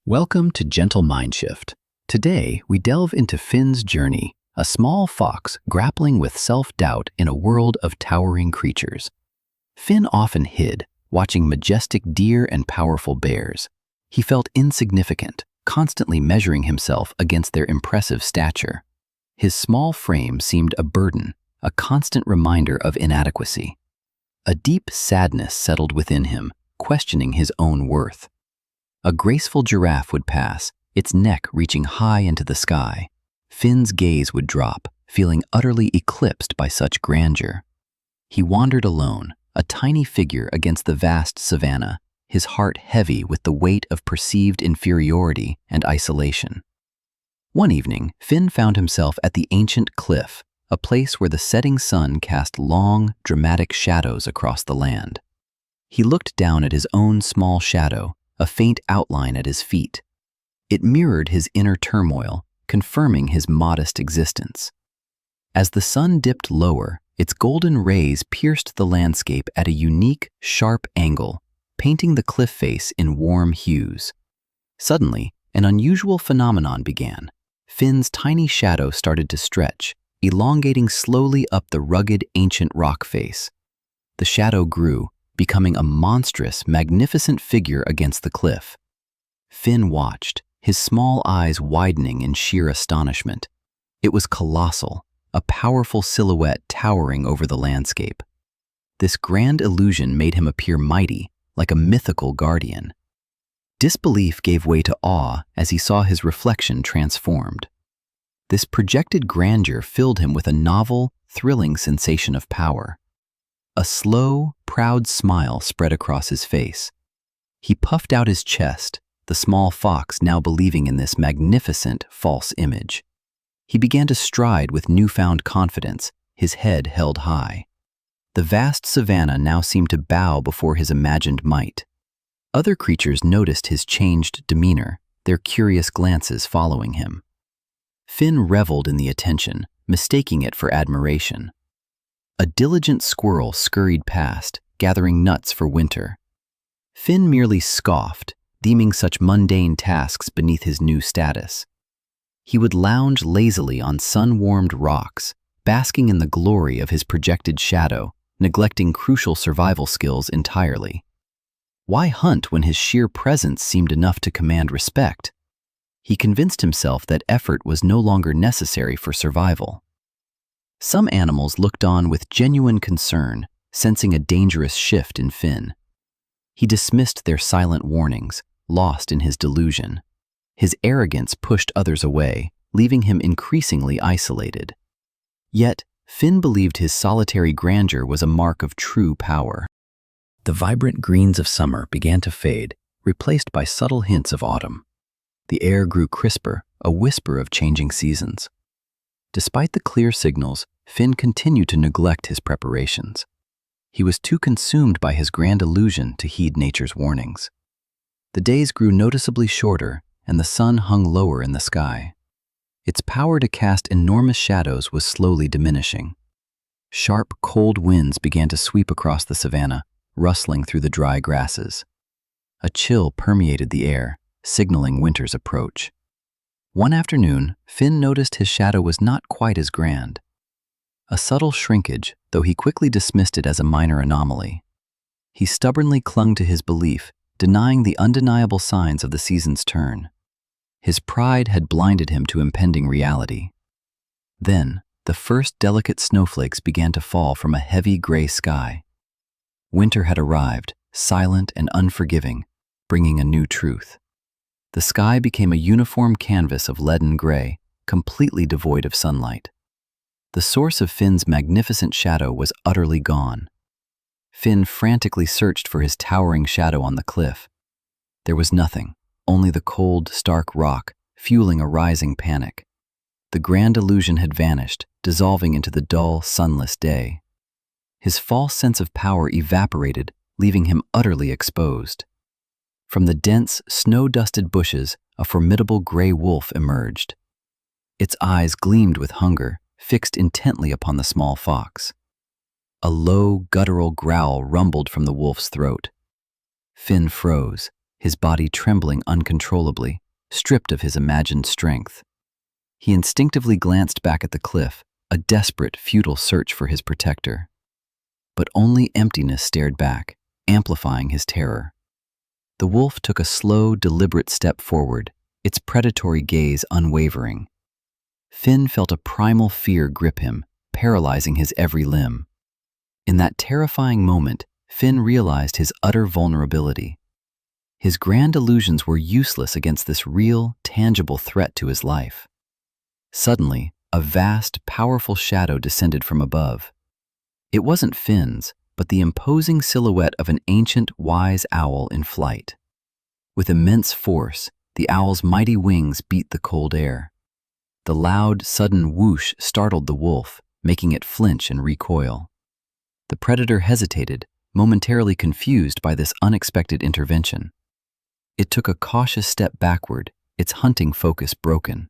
Welcome to Gentle Mindshift. Today, we delve into Finn's journey, a small fox grappling with self-doubt in a world of towering creatures. Finn often hid, watching majestic deer and powerful bears. He felt insignificant, constantly measuring himself against their impressive stature. His small frame seemed a burden, a constant reminder of inadequacy. A deep sadness settled within him, questioning his own worth. A graceful giraffe would pass, its neck reaching high into the sky. Finn's gaze would drop, feeling utterly eclipsed by such grandeur. He wandered alone, a tiny figure against the vast savanna, his heart heavy with the weight of perceived inferiority and isolation. One evening, Finn found himself at the ancient cliff, a place where the setting sun cast long, dramatic shadows across the land. He looked down at his own small shadow, a faint outline at his feet. It mirrored his inner turmoil, confirming his modest existence. As the sun dipped lower, its golden rays pierced the landscape at a unique, sharp angle, painting the cliff face in warm hues. Suddenly, an unusual phenomenon began. Finn's tiny shadow started to stretch, elongating slowly up the rugged, ancient rock face. The shadow grew, becoming a monstrous, magnificent figure against the cliff. Finn watched, his small eyes widening in sheer astonishment. It was colossal, a powerful silhouette towering over the landscape. This grand illusion made him appear mighty, like a mythical guardian. Disbelief gave way to awe as he saw his reflection transformed. This projected grandeur filled him with a novel, thrilling sensation of power. A slow, proud smile spread across his face. He puffed out his chest, the small fox now believing in this magnificent, false image. He began to stride with newfound confidence, his head held high. The vast savanna now seemed to bow before his imagined might. Other creatures noticed his changed demeanor, their curious glances following him. Finn reveled in the attention, mistaking it for admiration. A diligent squirrel scurried past, gathering nuts for winter. Finn merely scoffed, deeming such mundane tasks beneath his new status. He would lounge lazily on sun-warmed rocks, basking in the glory of his projected shadow, neglecting crucial survival skills entirely. Why hunt when his sheer presence seemed enough to command respect? He convinced himself that effort was no longer necessary for survival. Some animals looked on with genuine concern, sensing a dangerous shift in Finn. He dismissed their silent warnings, lost in his delusion. His arrogance pushed others away, leaving him increasingly isolated. Yet, Finn believed his solitary grandeur was a mark of true power. The vibrant greens of summer began to fade, replaced by subtle hints of autumn. The air grew crisper, a whisper of changing seasons. Despite the clear signals, Finn continued to neglect his preparations. He was too consumed by his grand illusion to heed nature's warnings. The days grew noticeably shorter, and the sun hung lower in the sky. Its power to cast enormous shadows was slowly diminishing. Sharp, cold winds began to sweep across the savanna, rustling through the dry grasses. A chill permeated the air, signaling winter's approach. One afternoon, Finn noticed his shadow was not quite as grand. A subtle shrinkage, though he quickly dismissed it as a minor anomaly. He stubbornly clung to his belief, denying the undeniable signs of the season's turn. His pride had blinded him to impending reality. Then, the first delicate snowflakes began to fall from a heavy gray sky. Winter had arrived, silent and unforgiving, bringing a new truth. The sky became a uniform canvas of leaden gray, completely devoid of sunlight. The source of Finn's magnificent shadow was utterly gone. Finn frantically searched for his towering shadow on the cliff. There was nothing, only the cold, stark rock, fueling a rising panic. The grand illusion had vanished, dissolving into the dull, sunless day. His false sense of power evaporated, leaving him utterly exposed. From the dense, snow-dusted bushes, a formidable gray wolf emerged. Its eyes gleamed with hunger, fixed intently upon the small fox. A low, guttural growl rumbled from the wolf's throat. Finn froze, his body trembling uncontrollably, stripped of his imagined strength. He instinctively glanced back at the cliff, a desperate, futile search for his protector. But only emptiness stared back, amplifying his terror. The wolf took a slow, deliberate step forward, its predatory gaze unwavering. Finn felt a primal fear grip him, paralyzing his every limb. In that terrifying moment, Finn realized his utter vulnerability. His grand illusions were useless against this real, tangible threat to his life. Suddenly, a vast, powerful shadow descended from above. It wasn't Finn's, but the imposing silhouette of an ancient, wise owl in flight. With immense force, the owl's mighty wings beat the cold air. The loud, sudden whoosh startled the wolf, making it flinch and recoil. The predator hesitated, momentarily confused by this unexpected intervention. It took a cautious step backward, its hunting focus broken.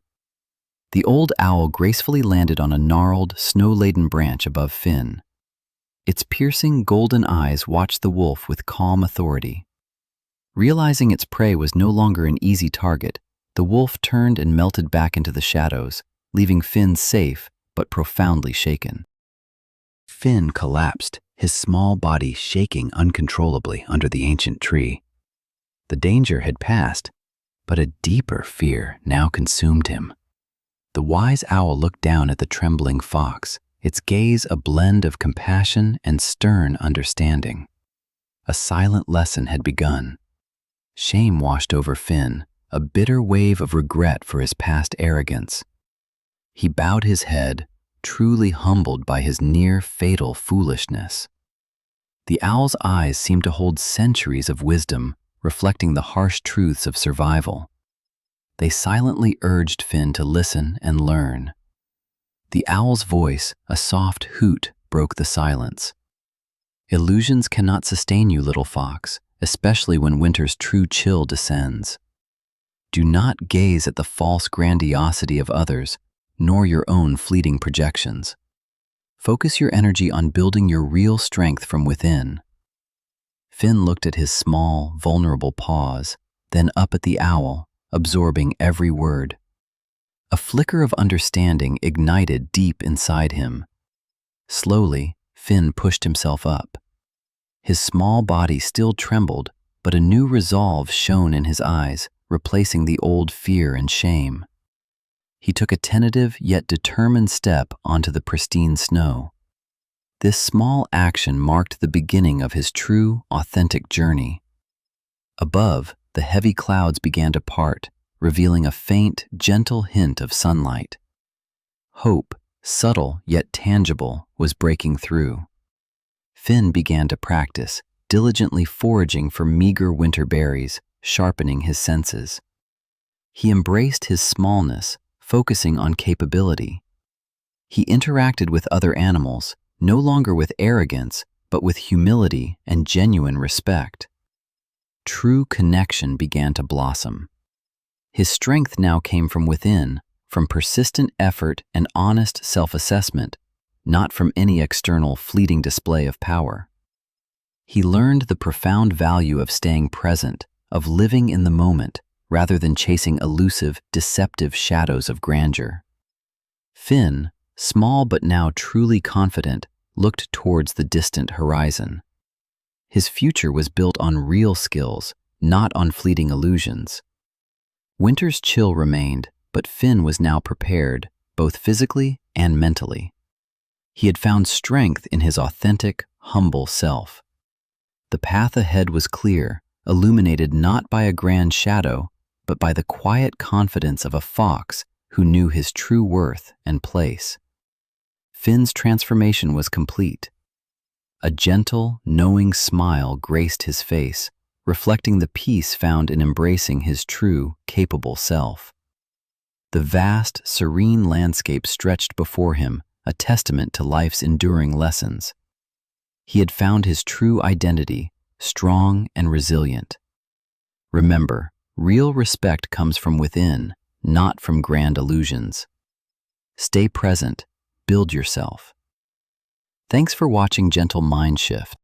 The old owl gracefully landed on a gnarled, snow-laden branch above Finn. Its piercing golden eyes watched the wolf with calm authority. Realizing its prey was no longer an easy target, the wolf turned and melted back into the shadows, leaving Finn safe but profoundly shaken. Finn collapsed, his small body shaking uncontrollably under the ancient tree. The danger had passed, but a deeper fear now consumed him. The wise owl looked down at the trembling fox, its gaze a blend of compassion and stern understanding. A silent lesson had begun. Shame washed over Finn, a bitter wave of regret for his past arrogance. He bowed his head, truly humbled by his near-fatal foolishness. The owl's eyes seemed to hold centuries of wisdom, reflecting the harsh truths of survival. They silently urged Finn to listen and learn. The owl's voice, a soft hoot, broke the silence. Illusions cannot sustain you, little fox, especially when winter's true chill descends. Do not gaze at the false grandiosity of others, nor your own fleeting projections. Focus your energy on building your real strength from within. Finn looked at his small, vulnerable paws, then up at the owl, absorbing every word. A flicker of understanding ignited deep inside him. Slowly, Finn pushed himself up. His small body still trembled, but a new resolve shone in his eyes, replacing the old fear and shame. He took a tentative yet determined step onto the pristine snow. This small action marked the beginning of his true, authentic journey. Above, the heavy clouds began to part, revealing a faint, gentle hint of sunlight. Hope, subtle yet tangible, was breaking through. Finn began to practice, diligently foraging for meager winter berries, sharpening his senses. He embraced his smallness, focusing on capability. He interacted with other animals, no longer with arrogance, but with humility and genuine respect. True connection began to blossom. His strength now came from within, from persistent effort and honest self-assessment, not from any external fleeting display of power. He learned the profound value of staying present, of living in the moment, rather than chasing elusive, deceptive shadows of grandeur. Finn, small but now truly confident, looked towards the distant horizon. His future was built on real skills, not on fleeting illusions. Winter's chill remained, but Finn was now prepared, both physically and mentally. He had found strength in his authentic, humble self. The path ahead was clear, illuminated not by a grand shadow, but by the quiet confidence of a fox who knew his true worth and place. Finn's transformation was complete. A gentle, knowing smile graced his face, reflecting the peace found in embracing his true, capable self. The vast, serene landscape stretched before him, a testament to life's enduring lessons. He had found his true identity, strong and resilient. Remember, real respect comes from within, not from grand illusions. Stay present, build yourself. Thanks for watching Gentle Mind Shift.